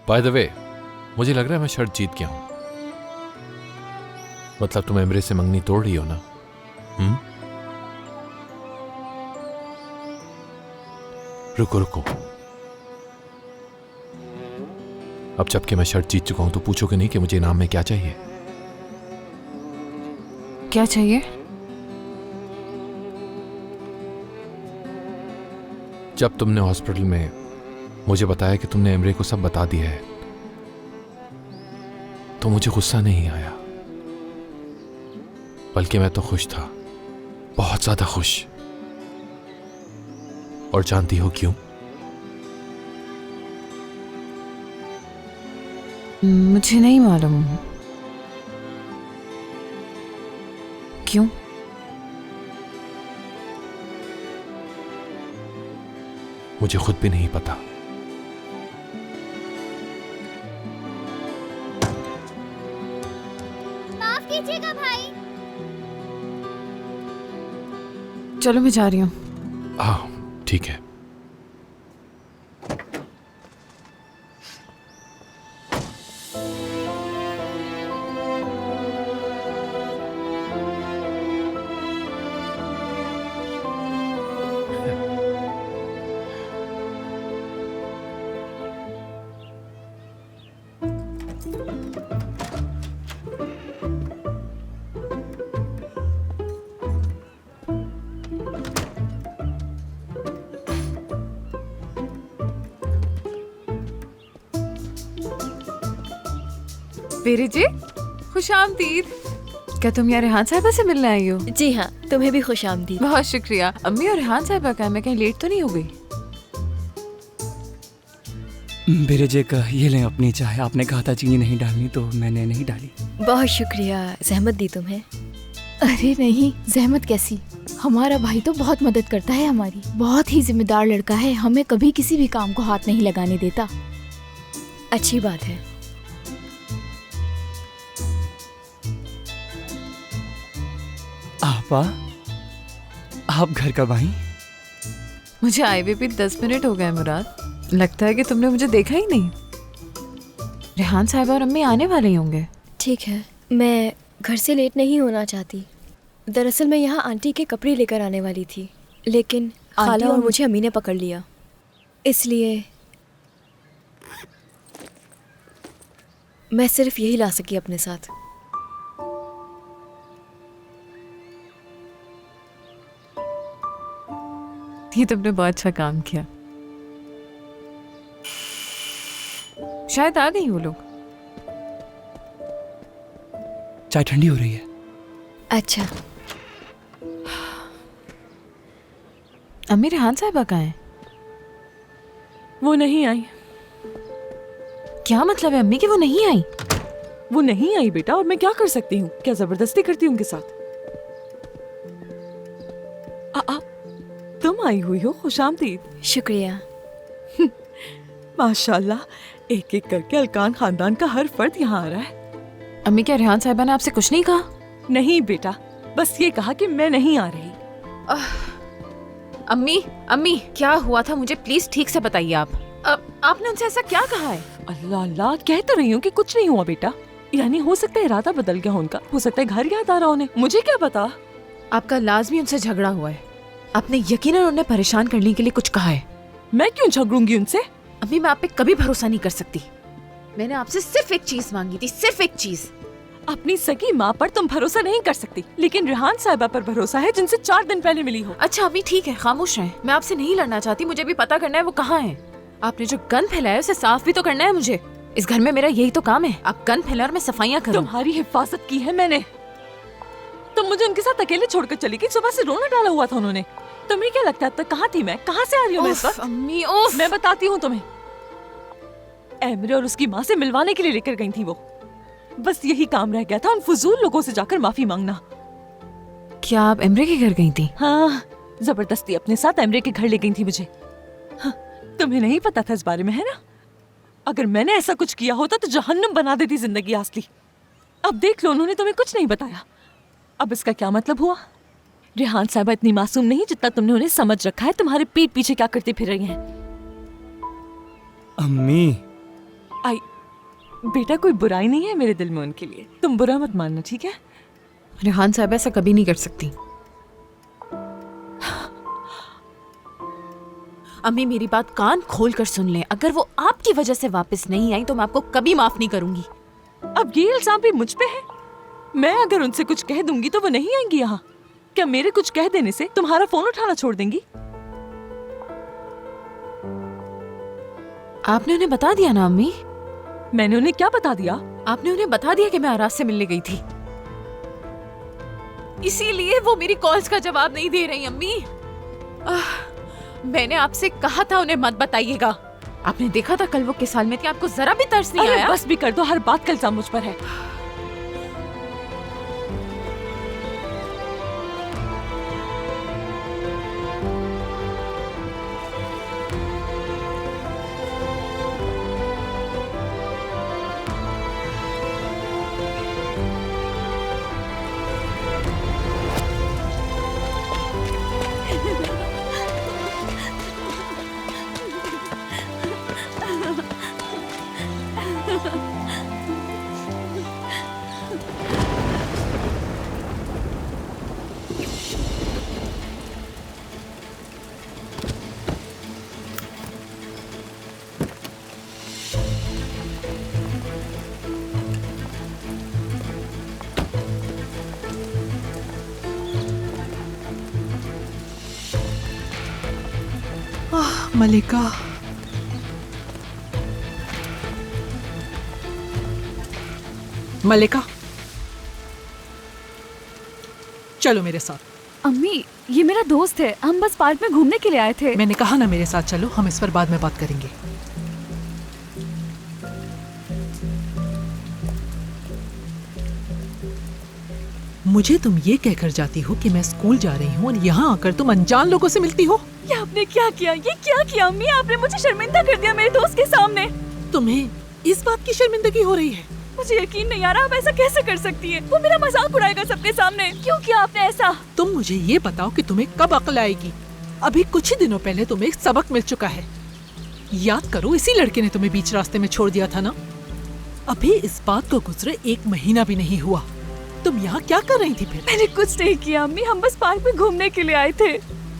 By the way, मुझे लग रहा है मैं शर्त जीत गया हूं। मतलब तुम एमरे से मंगनी तोड़ रही हो ना? रुको रुको, अब जबकि मैं शर्त जीत चुका हूं तो पूछोगे नहीं कि मुझे इनाम में क्या चाहिए? क्या चाहिए? जब तुमने हॉस्पिटल में मुझे बताया कि तुमने एमरे को सब बता दिया है तो मुझे गुस्सा नहीं आया, बल्कि मैं तो खुश था, बहुत ज्यादा खुश। और जानती हो क्यों? मुझे नहीं मालूम। क्यों? मुझे खुद भी नहीं पता। माफ कीजिएगा भाई। चलो मैं जा रही हूँ। हाँ ठीक है। बेरी जी, खुश आमदीद। क्या तुम यहाँ रेहान साहिबा से मिलने आई हो? जी हाँ, तुम्हें भी खुश आमदीद। बहुत शुक्रिया। अम्मी और रेहान साहिबा का मैं कहीं लेट तो नहीं हो गई? बेरजे का ये लें अपनी चाय। आपने कहा था चीनी नहीं डालनी तो मैंने नहीं डाली। बहुत शुक्रिया, जहमत दी तुम्हें। अरे नहीं, जहमत कैसी। हमारा भाई तो बहुत मदद करता है हमारी। बहुत ही जिम्मेदार लड़का है, हमें कभी किसी भी काम को हाथ नहीं लगाने देता। अच्छी बात है। आपा, आप घर कब आई? मुझे आए हुए भी 10 मिनट हो गए मुराद। लगता है कि तुमने मुझे देखा ही नहीं। रेहान साहिबा और अम्मी आने वाले ही होंगे। ठीक है, मैं घर से लेट नहीं होना चाहती। दरअसल मैं यहाँ आंटी के कपड़े लेकर आने वाली थी, लेकिन खाला और मुझे अम्मी ने पकड़ लिया, इसलिए मैं सिर्फ यही ला सकी अपने साथ। ये तुमने बहुत अच्छा काम किया। शायद आ गई वो लोग। चाय ठंडी हो रही है। अच्छा, अम्मी रेहान साहिबा कहाँ हैं? वो नहीं आई। क्या मतलब है अम्मी कि वो नहीं आई? वो नहीं आई बेटा, और मैं क्या कर सकती हूँ? क्या जबरदस्ती करती हूँ उनके साथ? तुम आई हुई हो, खुशामदीद। शुक्रिया। माशाल्लाह, एक एक करके अलकान खानदान का हर फर्द यहाँ आ रहा है। अम्मी क्या रेहान साहिबा ने आपसे कुछ नहीं कहा? नहीं बेटा, बस ये कहा कि मैं नहीं आ रही। अम्मी अम्मी क्या हुआ था मुझे प्लीज ठीक से बताइए आप। आपने उनसे ऐसा क्या कहा है? अल्लाह अल्लाह, कह तो रही हूँ कि कुछ नहीं हुआ बेटा। यानी हो सकता है इरादा बदल गया हो उनका, हो सकता है घर याद आ रहा उन्हें, मुझे क्या पता। आपका लाजमी उनसे झगड़ा हुआ है। आपने यकीनन उन्हें परेशान करने के लिए कुछ कहा है। मैं क्यों झगड़ूंगी उनसे? अम्मी मैं आप पे कभी भरोसा नहीं कर सकती। मैंने आपसे सिर्फ एक चीज मांगी थी, सिर्फ एक चीज। अपनी सगी माँ पर तुम भरोसा नहीं कर सकती, लेकिन रेहान साहिबा पर भरोसा है जिनसे 4 दिन पहले मिली हो। अच्छा अभी ठीक है, खामोश रहें। मैं आपसे नहीं लड़ना चाहती, मुझे भी पता करना है वो कहाँ है। आपने जो गन फैलाया उसे साफ भी तो करना है मुझे। इस घर में मेरा यही तो काम है, आप गन फैला और मैं सफाइयाँ करूं। तुम्हारी हिफाजत की है मैंने। तुम मुझे उनके साथ अकेले छोड़कर चली गई। सुबह से रोना डाला हुआ था उन्होंने। तुम्हें क्या लगता है अब तक कहाँ थी मैं? कहाँ से आ रही हूँ मैं इस वक्त? अम्मी ओफ। मैं बताती हूँ तुम्हें। एमरे और उसकी माँ से मिलवाने के लिए लेकर गई थी वो। बस यही काम रह गया था, उन फजूल लोगों से जाकर माफी मांगना। क्या आप एमरे के घर गई थी? हाँ, जबरदस्ती अपने साथ एमरे के घर ले गई थी मुझे। हाँ, तुम्हें नहीं पता था इस बारे में, है ना? अगर मैंने ऐसा कुछ किया होता तो जहन्नुम बना देती जिंदगी असली। अब देख लो, उन्होंने तुम्हें कुछ नहीं बताया। अब इसका क्या मतलब हुआ? रेहान साहिबा इतनी मासूम नहीं जितना तुमने उन्हें समझ रखा है। तुम्हारे पीठ पीछे क्या करती फिर रही हैं? अम्मी, आई बेटा, कोई बुराई नहीं है मेरे दिल में उनके लिए, तुम बुरा मत मानना, ठीक है? रेहान साहब ऐसा कभी नहीं कर सकती। अम्मी मेरी बात कान खोल कर सुन लें, अगर वो आपकी वजह से वापस नहीं आई तो मैं आपको कभी माफ नहीं करूंगी। अब ये इल्जाम भी मुझ पे है? मैं अगर उनसे कुछ कह दूंगी तो वो नहीं आएंगी यहाँ। क्या मेरे कुछ कह देने से तुम्हारा फोन उठाना छोड़ देंगी? आपने उन्हें बता दिया ना अम्मी? मैंने उन्हें क्या बता दिया? आपने उन्हें बता दिया कि मैं आराज से मिलने गई थी, इसीलिए वो मेरी कॉल्स का जवाब नहीं दे रही। अम्मी मैंने आपसे कहा था उन्हें मत बताइएगा। आपने देखा था कल वो किस हाल में थी, आपको जरा भी तरस नहीं अरे आया? बस भी कर दो, हर बात का इल्जाम मुझ पर है। मलिका, मलिका, चलो मेरे साथ। अम्मी, ये मेरा दोस्त है, हम बस पार्क में घूमने के लिए आए थे। मैंने कहा ना मेरे साथ चलो, हम इस पर बाद में बात करेंगे। मुझे तुम ये कहकर जाती हो कि मैं स्कूल जा रही हूँ और यहाँ आकर तुम अनजान लोगों से मिलती हो। ये आपने क्या किया? ये क्या किया अम्मी? आपने मुझे शर्मिंदा कर दिया मेरे दोस्त के सामने। तुम्हें इस बात की शर्मिंदगी हो रही है? मुझे यकीन नहीं आ रहा, आप ऐसा कैसे कर सकती हैं? वो मेरा मजाक उड़ाएगा सबके सामने। क्यों किया आपने ऐसा? तुम मुझे ये बताओ कि तुम्हें कब अक्ल आएगी? अभी कुछ ही दिनों पहले तुम्हें एक सबक मिल चुका है। याद करो, इसी लड़के ने तुम्हें बीच रास्ते में छोड़ दिया था ना। अभी इस बात को गुजरे 1 महीना भी नहीं हुआ। तुम यहाँ क्या कर रही थी फिर? मैंने कुछ नहीं किया अम्मी, हम बस पार्क में घूमने के लिए आए थे।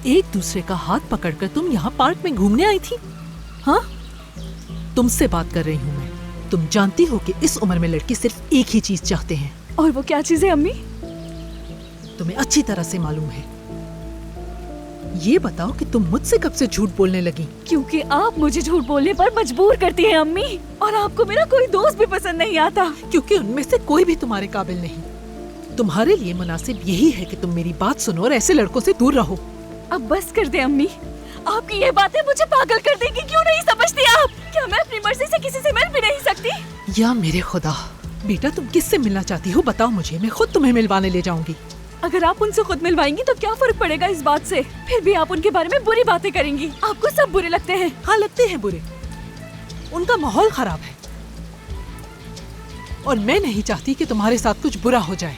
एक दूसरे का हाथ पकड़कर तुम यहाँ पार्क में घूमने आई थी? हाँ, तुमसे बात कर रही हूँ मैं। तुम जानती हो कि इस उम्र में लड़के सिर्फ एक ही चीज चाहते हैं। और वो क्या चीज है अम्मी? तुम्हें अच्छी तरह से मालूम है। ये बताओ कि तुम मुझसे कब से झूठ बोलने लगी? क्योंकि आप मुझे झूठ बोलने पर मजबूर करती हैं अम्मी, और आपको मेरा कोई दोस्त भी पसंद नहीं आता। क्योंकि उनमें से कोई भी तुम्हारे काबिल नहीं। तुम्हारे लिए मुनासिब यही है कि तुम मेरी बात सुनो और ऐसे लड़कों से दूर रहो। अब बस कर दे अम्मी, आपकी ये बातें मुझे पागल कर देंगी। क्यों नहीं समझती आप? क्या मैं अपनी मर्जी से किसी से मिल भी नहीं सकती? या मेरे खुदा, बेटा तुम किससे मिलना चाहती हो बताओ मुझे, मैं खुद तुम्हें मिलवाने ले जाऊंगी। अगर आप उनसे खुद मिलवाएंगी तो क्या फर्क पड़ेगा इस बात से? फिर भी आप उनके बारे में बुरी बातें करेंगी। आपको सब बुरे लगते हैं। हाँ लगते हैं बुरे, उनका माहौल खराब है और मैं नहीं चाहती कि तुम्हारे साथ कुछ बुरा हो जाए।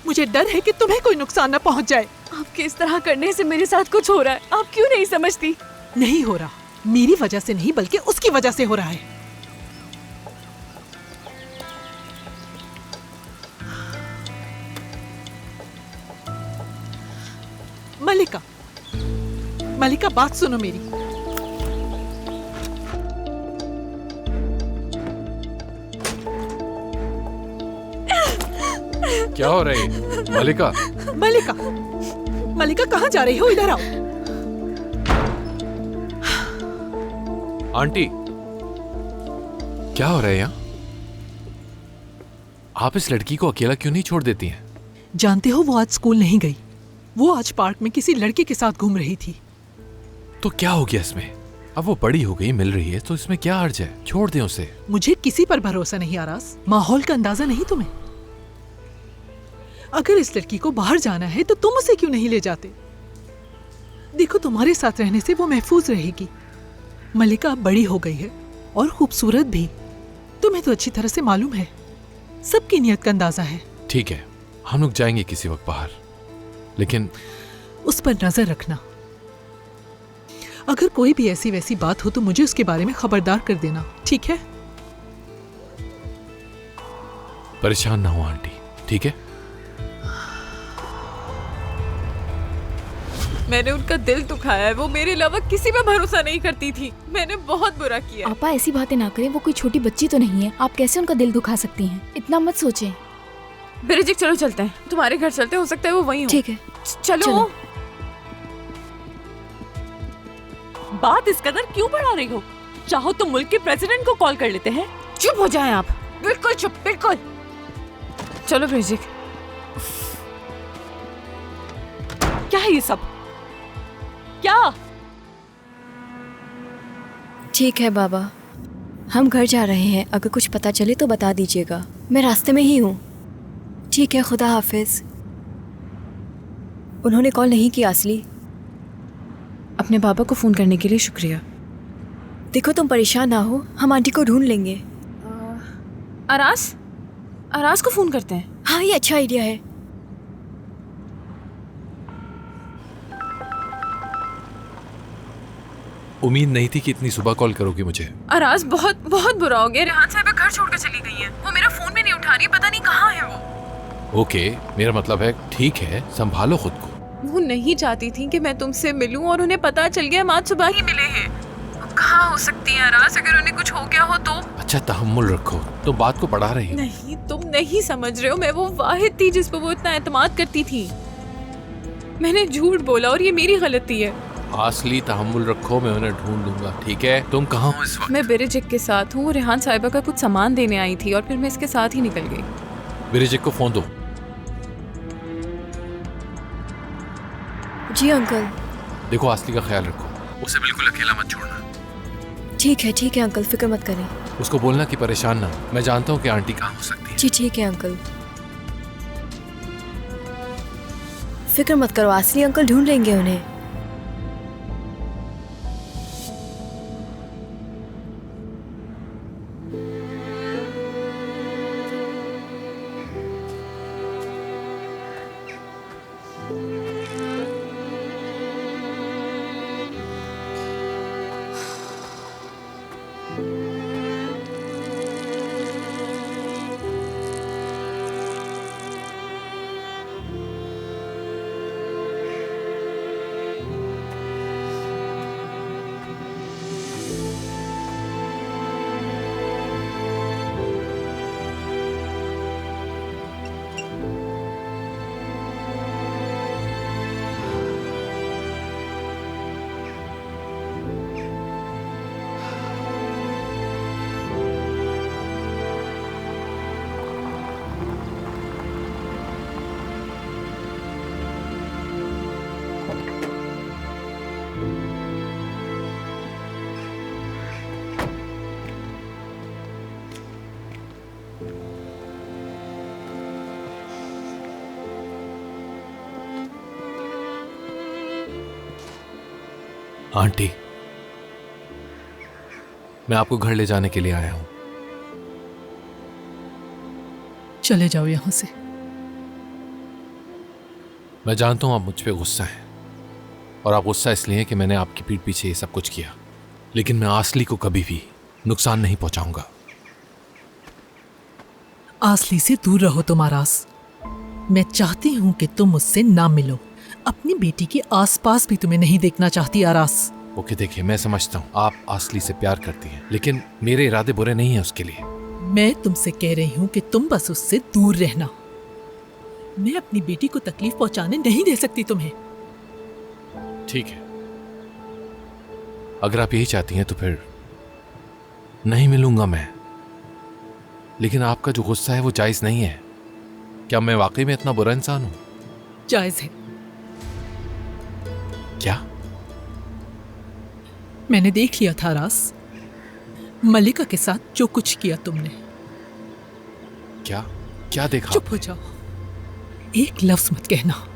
मुझे डर है कि तुम्हें कोई नुकसान न पहुंच जाए। आपके इस तरह करने से मेरे साथ कुछ हो रहा है, आप क्यों नहीं समझती? नहीं हो रहा, मेरी वजह से नहीं बल्कि उसकी वजह से हो रहा है। मलिका, मलिका बात सुनो मेरी। क्या हो रही है मलिका? मलिका, मलिका कहाँ जा रही हो? इधर आओ। आंटी, क्या हो रहा है यहाँ? आप इस लड़की को अकेला क्यों नहीं छोड़ देती हैं? जानते हो वो आज स्कूल नहीं गई। वो आज पार्क में किसी लड़के के साथ घूम रही थी। तो क्या हो गया इसमें? अब वो बड़ी हो गई, मिल रही है, तो इसमें क्या हर्ज है? छोड़ दे उसे। मुझे किसी पर भरोसा नहीं आरास। माहौल का अंदाजा नहीं तुम्हें? अगर इस लड़की को बाहर जाना है तो तुम उसे क्यों नहीं ले जाते? देखो तुम्हारे साथ रहने से वो महफूज रहेगी। मलिका अब बड़ी हो गई है और खूबसूरत भी। तुम्हें तो अच्छी तरह से मालूम है, सबकी नियत का अंदाजा है। ठीक है, हम लोग जाएंगे किसी वक्त बाहर, लेकिन उस पर नजर रखना। अगर कोई भी ऐसी वैसी बात हो तो मुझे उसके बारे में खबरदार कर देना, ठीक है? परेशान ना हो आंटी, ठीक है? मैंने उनका दिल दुखाया है। वो मेरे अलावा किसी पे भरोसा नहीं करती थी। मैंने बहुत बुरा किया है। आपा ऐसी बातें ना करें, वो कोई छोटी बच्ची तो नहीं है। आप कैसे उनका दिल दुखा सकती हैं? इतना मत सोचें। बिरिजिक चलो चलते हैं, तुम्हारे घर चलते हैं, हो सकता है वो वहीं हो। ठीक है। चलो, चलो। बात इस कदर क्यों बढ़ा रही हो? चाहो तो मुल्क के प्रेसिडेंट को कॉल कर लेते हैं। चुप हो जाएं आप, बिल्कुल चुप, बिल्कुल। चलो बिरिजिक। क्या है ये सब? क्या? ठीक है बाबा, हम घर जा रहे हैं। अगर कुछ पता चले तो बता दीजिएगा। मैं रास्ते में ही हूँ। ठीक है, खुदा हाफिज। उन्होंने कॉल नहीं किया असली। अपने पापा को फोन करने के लिए शुक्रिया। देखो तुम परेशान ना हो, हम आंटी को ढूंढ लेंगे। अरास, अरास को फोन करते हैं। हाँ, ये अच्छा आइडिया है। उम्मीद नहीं थी कि इतनी सुबह कॉल करोगी मुझे। अरास, बहुत बहुत बुरा हो गया। रेहान साहिबा घर छोड़कर चली गई हैं। वो मेरा फोन भी नहीं उठा रही, पता नहीं कहाँ है वो। ओके, मेरा मतलब है ठीक है, संभालो खुद को। वो नहीं चाहती थी कि मैं तुमसे मिलूं और उन्हें पता चल गया हम आज सुबह ही मिले हैं। कहाँ हो सकती है अरास? अगर उन्हें कुछ हो गया हो तो? अच्छा तहम्मुल रखो, तो बात को बढ़ा रही हो। नहीं, तुम नहीं समझ रहे हो। मैं वो वाहिद थी जिस पर वो इतना एतमाद करती थी। मैंने झूठ बोला और ये मेरी गलती है। असली तहम्मुल रखो, मैं उन्हें ढूंढ लूंगा, ठीक है? तुम कहाँ हो इस वक्त? मैं बिरिजिक के साथ हूँ। रेहान साहिबा का कुछ सामान देने आई थी और फिर मैं इसके साथ ही निकल गई। बिरिजिक को फोन दो। जी अंकल। देखो असली का ख्याल रखो, उसे बिल्कुल अकेला मत छोड़ना। ठीक है अंकल, फिक्र मत करें। उसको बोलना कि परेशान ना हो। मैं जानता हूँ कि आंटी कहाँ हो सकती है। जी ठीक है अंकल, फिक्र मत करो, असली अंकल ढूंढ लेंगे उन्हें। आंटी, मैं आपको घर ले जाने के लिए आया हूं। चले जाओ यहाँ से। मैं जानता हूं आप मुझ पे गुस्सा हैं, और आप गुस्सा इसलिए हैं कि मैंने आपकी पीठ पीछे ये सब कुछ किया, लेकिन मैं आसली को कभी भी नुकसान नहीं पहुंचाऊंगा। आसली से दूर रहो तुम आरास। मैं चाहती हूँ कि तुम मुझसे ना मिलो। अपनी बेटी के आसपास भी तुम्हें नहीं देखना चाहती आरास। ओके, देखिए मैं समझता हूँ आप आसली से प्यार करती हैं, लेकिन मेरे इरादे बुरे नहीं हैं उसके लिए। मैं तुमसे कह रही हूँ कि तुम बस उससे दूर रहना। मैं अपनी बेटी को तकलीफ पहुंचाने नहीं दे सकती तुम्हें। ठीक है, अगर आप यही चाहती हैं तो फिर नहीं मिलूंगा मैं, लेकिन आपका जो गुस्सा है वो जायज नहीं है। क्या मैं वाकई में इतना बुरा इंसान हूं? जायज है। क्या? मैंने देख लिया था रास, मल्लिका के साथ जो कुछ किया तुमने। क्या क्या देखा? चुप हो जाओ, एक लफ्ज मत कहना।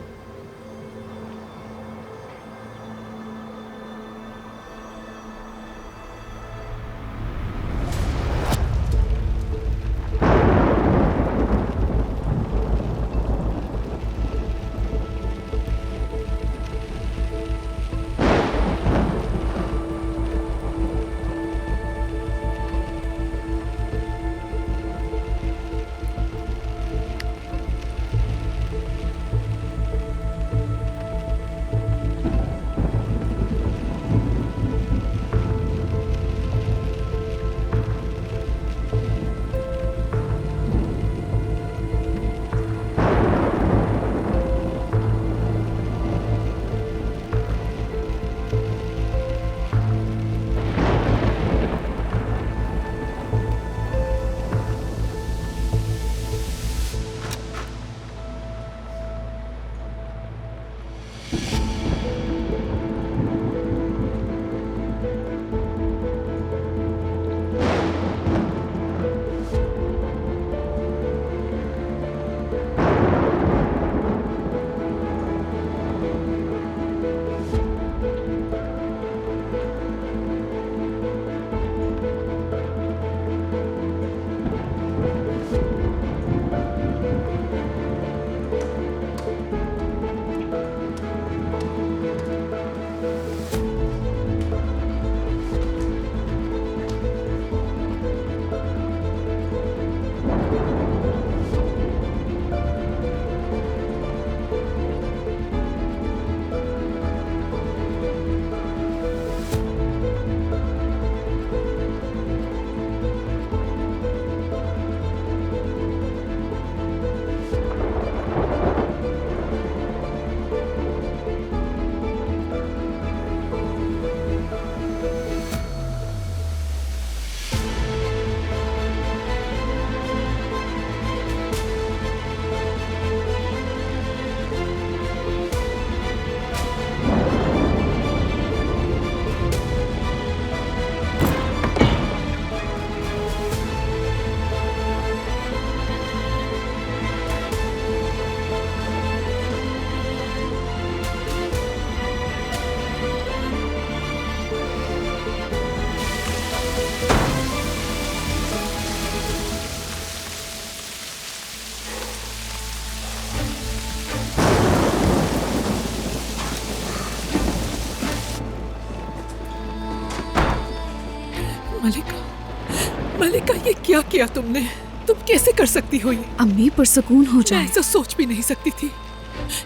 मलिका, ये क्या किया तुमने? तुम कैसे कर सकती हो ये? अम्मी पुरसुकून हो मैं जाए। ऐसा सोच भी नहीं सकती थी।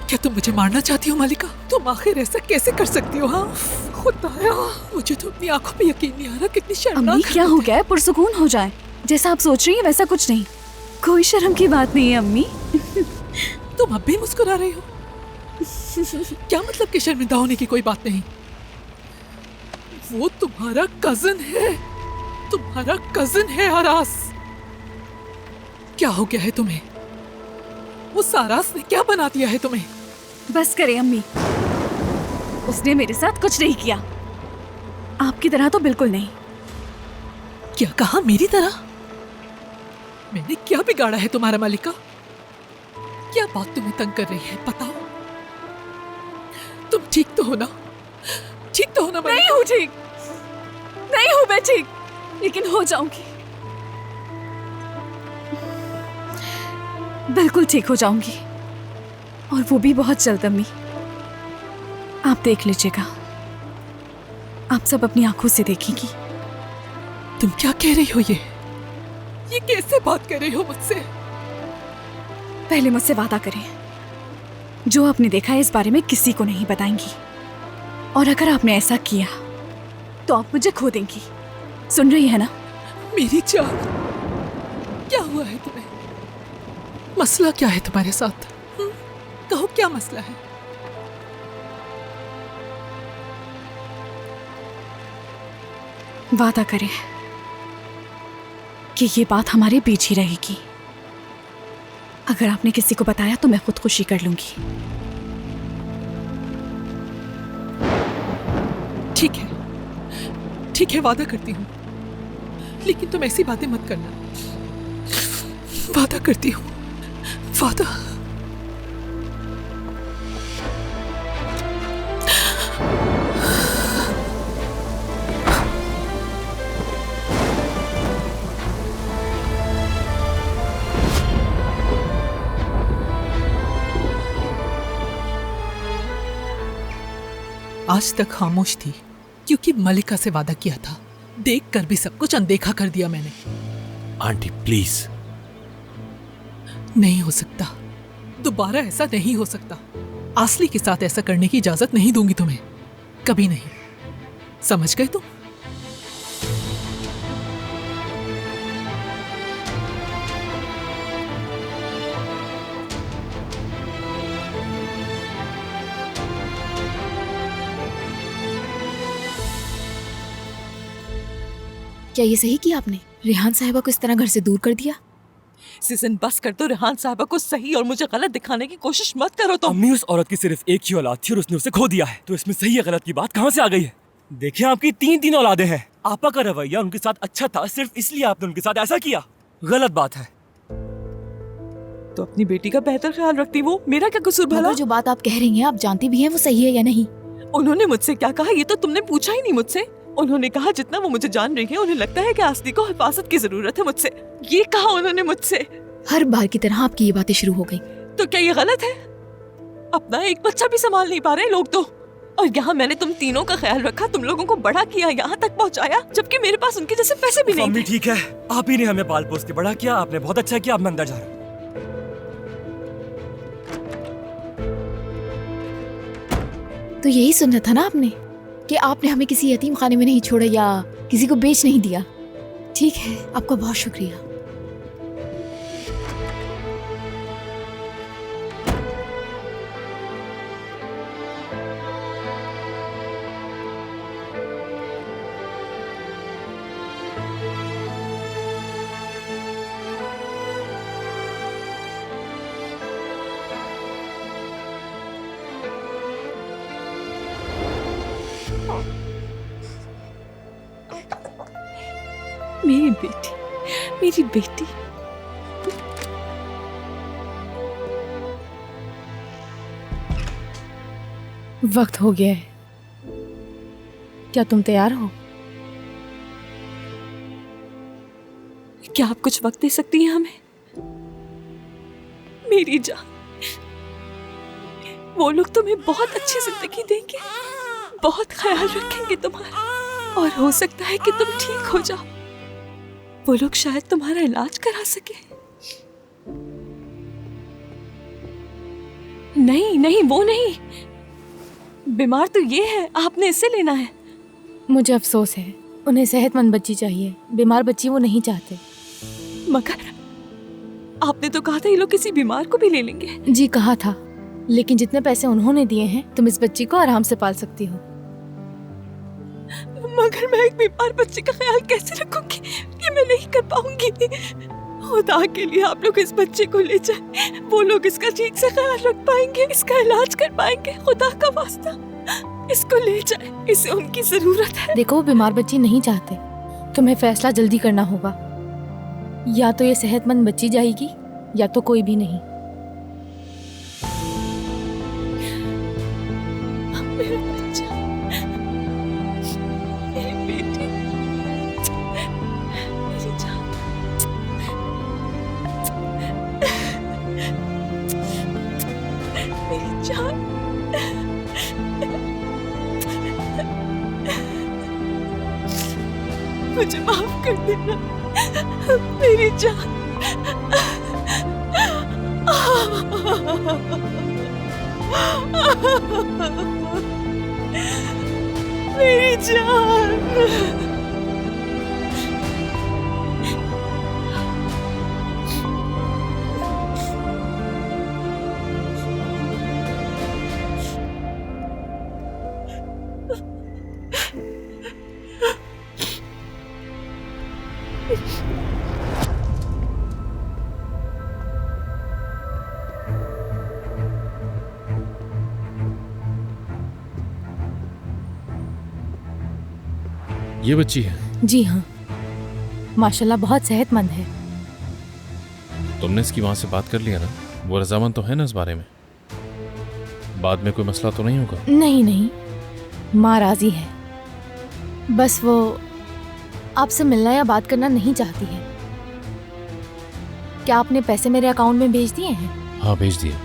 क्या तुम मुझे मारना चाहती हो मलिका? तुम आखिर ऐसा कैसे कर सकती हो? हाँ खुदाया, मुझे तो अपनी आंखों पे यकीन नहीं आ रहा, कितनी शर्मनाक। अम्मी क्या हो गया है? पुरसुकून हो जाए। जैसा आप सोच रही हैं वैसा कुछ नहीं, कोई शर्म की बात नहीं है अम्मी। तुम अब भी मुस्कुरा रही हो? क्या मतलब कि शर्मिंदा होने की कोई बात नहीं? वो तुम्हारा कजन है, तुम्हारा कजन है आरास। क्या हो गया है तुम्हें? वो सारास ने क्या बना दिया है तुम्हें? बस करें अम्मी, उसने मेरे साथ कुछ नहीं किया, आपकी तरह तो बिल्कुल नहीं। क्या कहा? मेरी तरह? मैंने क्या बिगाड़ा है तुम्हारा मलिका? क्या बात तुम्हें तंग कर रही है, बताओ। तुम ठीक तो हो ना? ठीक तो हो ना? नहीं हूँ ठीक, नहीं हूँ मैं ठीक, लेकिन हो जाऊंगी, बिल्कुल ठीक हो जाऊंगी, और वो भी बहुत जल्द अम्मी। आप देख लीजिएगा, आप सब अपनी आंखों से देखेंगी। तुम क्या कह रही हो? ये कैसे बात कर रही हो मुझसे? पहले मुझसे वादा करें, जो आपने देखा है इस बारे में किसी को नहीं बताएंगी, और अगर आपने ऐसा किया तो आप मुझे खो देंगी। सुन रही है ना? मेरी जान, क्या हुआ है तुम्हें? मसला क्या है तुम्हारे साथ? कहो क्या मसला है? वादा करें कि ये बात हमारे बीच ही रहेगी। अगर आपने किसी को बताया तो मैं खुदकुशी कर लूंगी। ठीक है, ठीक है, वादा करती हूँ, लेकिन तुम ऐसी बातें मत करना। वादा करती हूँ, वादा। आज तक खामोश थी क्योंकि मलिका से वादा किया था। देखकर भी सब कुछ अनदेखा कर दिया मैंने। Aunty please. नहीं हो सकता, दोबारा ऐसा नहीं हो सकता। आसली के साथ ऐसा करने की इजाजत नहीं दूंगी तुम्हें, कभी नहीं। समझ गए तुम? क्या ये सही किया आपने? रेहान साहिबा को इस तरह घर से दूर कर दिया? सीजन बस कर दो। रेहान साहबा को सही और मुझे गलत दिखाने की कोशिश मत करो तुम। अम्मी, उस औरत की सिर्फ एक ही औलाद थी और उसने उसे खो दिया है, तो इसमें सही या गलत की बात कहाँ से आ गई है? देखिए, आपकी तीन औलादें हैं। आपा का रवैया उनके साथ अच्छा था, सिर्फ इसलिए आपने उनके साथ ऐसा किया। गलत बात है। तो अपनी बेटी का बेहतर ख्याल रखती वो, मेरा क्या कसूर भला? मगर जो बात आप कह रही हैं, आप जानती भी हैं वो सही है या नहीं? उन्होंने मुझसे क्या कहा ये तो तुमने पूछा ही नहीं मुझसे। उन्होंने कहा जितना वो मुझे जान रही है उन्हें लगता है कि आस्ती को हिफाजत की जरूरत है मुझसे। ये कहा उन्होंने मुझसे। हर बार की तरह आपकी ये बातें शुरू हो गई। तो क्या ये गलत है? अपना एक बच्चा भी संभाल नहीं पा रहे लोग तो। और यहाँ मैंने तुम तीनों का ख्याल रखा, तुम लोगों को बड़ा किया, यहाँ तक पहुँचाया, जबकि मेरे पास उनके जैसे पैसे भी नहीं मम्मी थे। ठीक है, आप ही ने हमें पाल पोस के बड़ा किया, आपने बहुत अच्छा किया। अब मैं अंदर जा रहा हूँ। तो यही सुनना था ना आपने, कि आपने हमें किसी यतीम खाने में नहीं छोड़ा या किसी को बेच नहीं दिया। ठीक है, आपका बहुत शुक्रिया। मेरी बेटी, मेरी बेटी। वक्त हो गया है, क्या तुम तैयार हो? क्या आप कुछ वक्त दे सकती हैं हमें? मेरी जान, वो लोग तुम्हें बहुत अच्छी जिंदगी देंगे, बहुत ख्याल रखेंगे तुम्हारा, और हो सकता है कि तुम ठीक हो जाओ। वो लोग शायद तुम्हारा इलाज करा सके। नहीं नहीं, वो नहीं, बीमार तो ये है, आपने इससे लेना है। मुझे अफसोस है, उन्हें सेहतमंद बच्ची चाहिए, बीमार बच्ची वो नहीं चाहते। मगर आपने तो कहा था ये लोग किसी बीमार को भी ले लेंगे। जी कहा था, लेकिन जितने पैसे उन्होंने दिए हैं तुम इस बच्ची को आराम से पाल सकती हो। मगर मैं एक बीमार बच्चे का ख्याल कैसे रखूंगी? ये मैं नहीं कर पाऊंगी। खुदा के लिए आप लोग इस बच्चे को ले जाए, वो लोग इसका ठीक से ख्याल रख पाएंगे, इसका इलाज कर पाएंगे। खुदा का वास्ता इसको ले जाए, इसे उनकी जरूरत है। देखो, वो बीमार बच्ची नहीं चाहते, तुम्हें फैसला जल्दी करना होगा। या तो ये सेहतमंद बच्ची जाएगी या तो कोई भी नहीं। मेरा बच्चा, मेरी बेटी, मेरी जान, मेरी जान, मुझे माफ कर देना मेरी जान। मेरी जान। ये बच्ची है? जी हाँ, माशाल्लाह बहुत सेहतमंद है। तुमने इसकी माँ से बात कर लिया ना? वो रजामंद तो है ना इस बारे में? बाद में कोई मसला तो नहीं होगा? नहीं नहीं, माँ राजी है, बस वो आपसे मिलना या बात करना नहीं चाहती है। क्या आपने पैसे मेरे अकाउंट में भेज दिए हैं? हाँ, भेज दिया।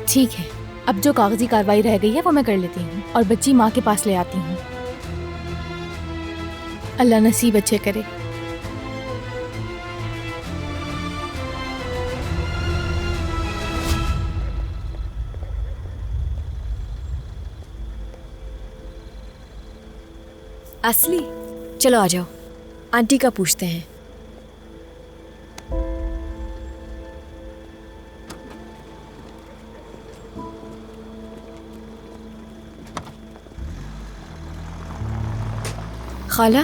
ठीक है, अब जो कागजी कार्रवाई रह गई है वो मैं कर लेती हूँ और बच्ची माँ के पास ले आती हूँ। अल्लाह नसीब अच्छे करे। असली, चलो आ जाओ, आंटी का पूछते हैं। खाला,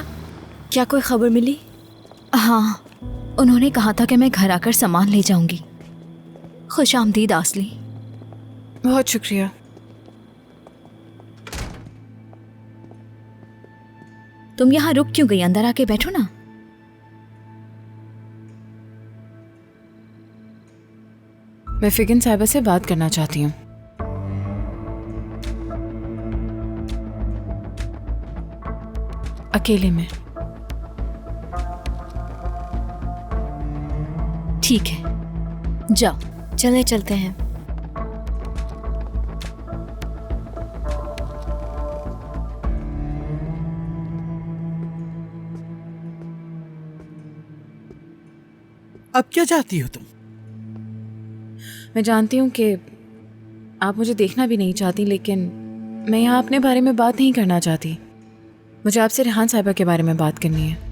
क्या कोई खबर मिली? हाँ, उन्होंने कहा था कि मैं घर आकर सामान ले जाऊंगी। खुश आमदीद आसली। बहुत शुक्रिया। तुम यहाँ रुक क्यों गई? अंदर आके बैठो ना। मैं फिगन साहिबा से बात करना चाहती हूँ। अकेले में। ठीक है, जाओ। चले चलते हैं। अब क्या चाहती हो तुम? मैं जानती हूँ कि आप मुझे देखना भी नहीं चाहती, लेकिन मैं यहाँ अपने बारे में बात नहीं करना चाहती। मुझे आपसे रेहान साहिबा के बारे में बात करनी है।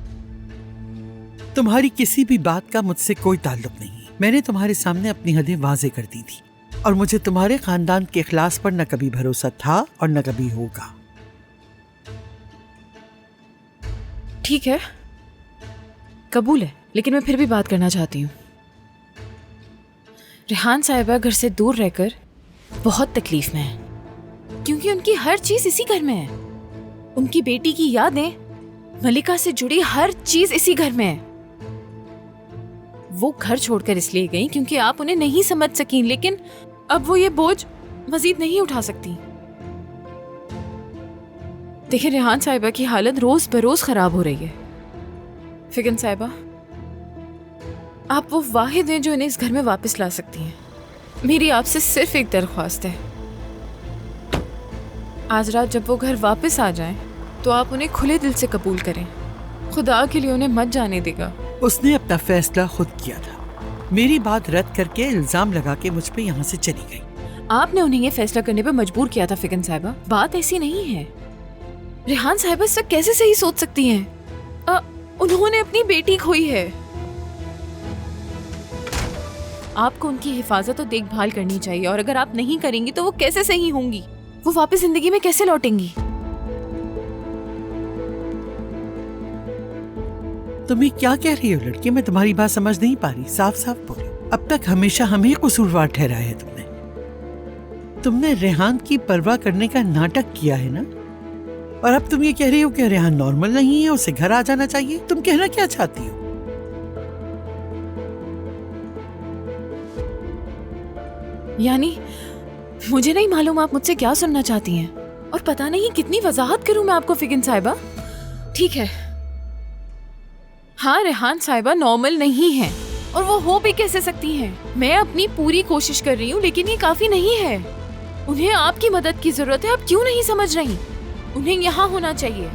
तुम्हारी किसी भी बात का मुझसे कोई ताल्लुक नहीं। मैंने तुम्हारे सामने अपनी हदें वाज़े कर दी थी और मुझे तुम्हारे खानदान के इखलास पर न कभी भरोसा था और न कभी होगा। ठीक है, कबूल है, लेकिन मैं फिर भी बात करना चाहती हूँ। रेहान साहिबा घर से दूर रहकर बहुत तकलीफ में है, क्योंकि उनकी हर चीज इसी घर में है। उनकी बेटी की यादें, मलिका से जुड़ी हर चीज इसी घर में है। वो घर छोड़कर इसलिए गई क्योंकि आप उन्हें नहीं समझ सकी, लेकिन अब वो ये बोझ मजीद नहीं उठा सकती। देखिए, रेहान साहिबा की हालत रोज बरोज खराब हो रही है। फिगन साहिबा, आप वो वाहिद हैं जो इन्हें इस घर में वापस ला सकती हैं। मेरी आपसे सिर्फ एक दरख्वास्त है, आज रात जब वो घर वापस आ जाएं, तो आप उन्हें खुले दिल से कबूल करें। खुदा के लिए उन्हें मत जाने देगा। उसने अपना फैसला खुद किया था। मेरी बात रद्द करके इल्जाम लगा के मुझ पे यहाँ से चली गई। आपने उन्हें ये फैसला करने पर मजबूर किया था फिगन साहिबा, बात ऐसी नहीं है। रेहान साहिबा इससे कैसे सही सोच सकती हैं? उन्होंने अपनी बेटी खोई है। आपको उनकी हिफाजत और देखभाल करनी चाहिए, और अगर आप नहीं करेंगी तो वो कैसे सही होंगी? वो वापस जिंदगी में कैसे लौटेंगी? तुम्हें क्या कह रही हो लड़की? मैं तुम्हारी बात समझ नहीं पा रही, साफ साफ बोलो। अब तक हमेशा हमें कसूरवार ठहराया है तुमने रेहान की परवाह करने का नाटक किया है ना, और अब तुम ये कह रही हो कि रेहान नॉर्मल नहीं है, उसे घर आ जाना चाहिए। तुम कहना क्या चाहती हो? यानी मुझे नहीं मालूम आप मुझसे क्या सुनना चाहती हैं, और पता नहीं कितनी वजाहत करूं मैं आपको फिगन साहिबा। ठीक है, हाँ रेहान साहिबा नॉर्मल नहीं है, और वो हो भी कैसे सकती हैं? मैं अपनी पूरी कोशिश कर रही हूँ, लेकिन ये काफी नहीं है। उन्हें आपकी मदद की जरूरत है, आप क्यों नहीं समझ रही? उन्हें यहाँ होना चाहिए।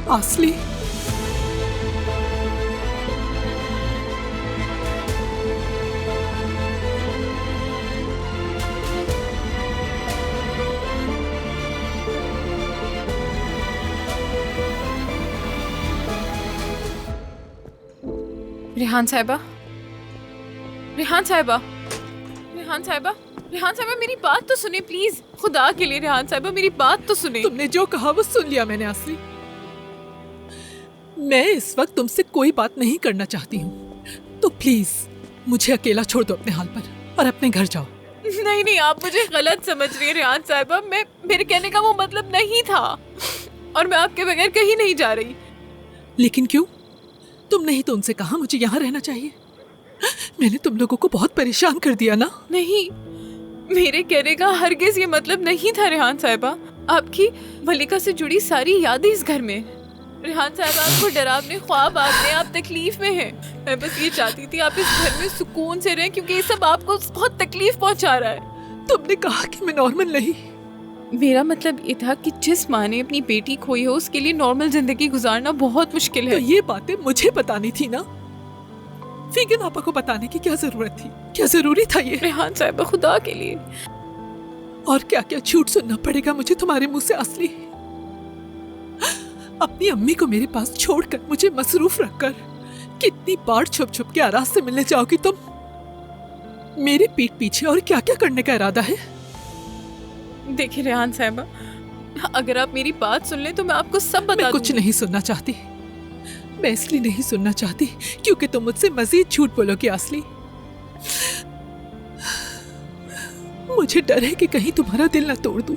असली रेहान साहिबा, रेहान साहिबा, रेहान साहिबा, रेहान साहिबा मेरी बात तो सुने प्लीज, खुदा के लिए रेहान साहिबा मेरी बात तो सुने। तुमने जो कहा वो सुन लिया मैंने असली। मैं इस वक्त तुमसे कोई बात नहीं करना चाहती हूँ, तो प्लीज मुझे अकेला छोड़ दो अपने हाल पर और अपने घर जाओ। नहीं नहीं, आप मुझे गलत समझ रही हैं रेहान साहिबा, मेरे कहने का वो मतलब नहीं था, और मैं आपके बगैर कहीं नहीं जा रही। लेकिन क्यों? तुमने ही तो उनसे कहा मुझे यहाँ रहना चाहिए। मैंने तुम लोगों को बहुत परेशान कर दिया ना। नहीं, मेरे कहने का हरगिज ये मतलब नहीं था रेहान साहिबा। आपकी मलिका से जुड़ी सारी यादें इस घर में। रेहान साहिबा, आपको डरावने ख्वाब आते हैं, आप तकलीफ में हैं। मैं बस ये चाहती थी आप इस घर में सुकून से रहें, क्योंकि ये सब आपको बहुत तकलीफ पहुंचा रहा है। तुमने कहा कि मैं नॉर्मल नहीं। मेरा मतलब ये था कि जिस माँ ने अपनी बेटी खोई हो उसके लिए नॉर्मल जिंदगी गुजारना बहुत मुश्किल है। तो ये बातें मुझे बतानी थी ना, फिगन आपा को बताने की क्या जरूरत थी? क्या जरूरी था ये? रेहान साहिबा, खुदा के लिए। और क्या क्या झूठ सुनना पड़ेगा मुझे तुम्हारे मुंह से असली? अपनी अम्मी को मेरे पास छोड़कर, मुझे मसरूफ रखकर कितनी बार छुप छुप के आराज से मिलने जाओगी तुम मेरे पीठ पीछे, और क्या क्या करने का इरादा है? देखिए रेहान साहिबा, अगर आप मेरी बात सुन लें तो मैं आपको सब बता दूंगी। मैं कुछ नहीं सुनना चाहती। मैं इसलिए नहीं सुनना चाहती क्योंकि तुम मुझसे मजीद झूठ बोलोगे असली। मुझे डर है कि कहीं तुम्हारा दिल ना तोड़ दूं।